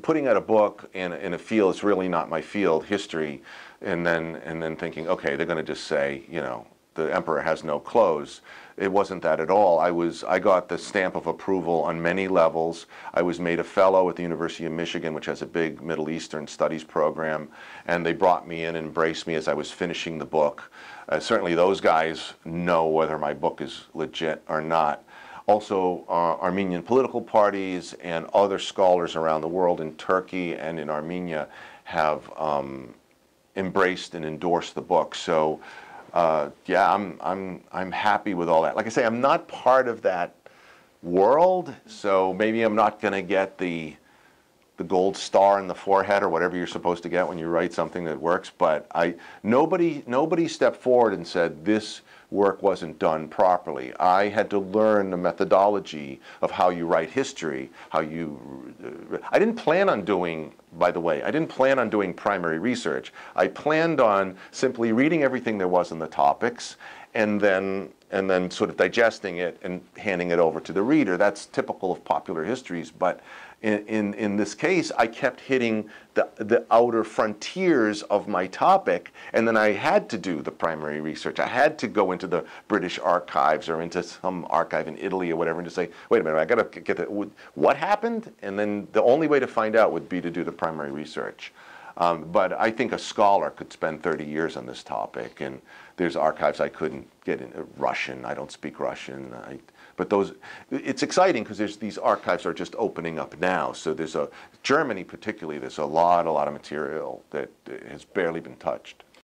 putting out a book in a field that's really not my field, history, and then thinking, okay, they're going to just say, you know, the emperor has no clothes. It wasn't that at all. I got the stamp of approval on many levels. I was made a fellow at the University of Michigan, which has a big Middle Eastern studies program, and they brought me in and embraced me as I was finishing the book. Certainly those guys know whether my book is legit or not. Also, Armenian political parties and other scholars around the world in Turkey and in Armenia have embraced and endorsed the book. So yeah, I'm happy with all that. Like I say, I'm not part of that world, so maybe I'm not going to get the gold star in the forehead or whatever you're supposed to get when you write something that works. But nobody stepped forward and said this work wasn't done properly. I had to learn the methodology of how you write history, how you. I didn't plan on doing. By the way, I didn't plan on doing primary research. I planned on simply reading everything there was in the topics, and then sort of digesting it and handing it over to the reader. That's typical of popular histories, but in this case, I kept hitting the outer frontiers of my topic, and then I had to do the primary research. I had to go into the British archives or into some archive in Italy or whatever and just say, wait a minute, I got to get what happened? And then the only way to find out would be to do the primary research. But I think a scholar could spend 30 years on this topic, and there's archives I couldn't get in Russian. I don't speak Russian. But it's exciting because these archives are just opening up now. So there's Germany particularly, there's a lot of material that has barely been touched.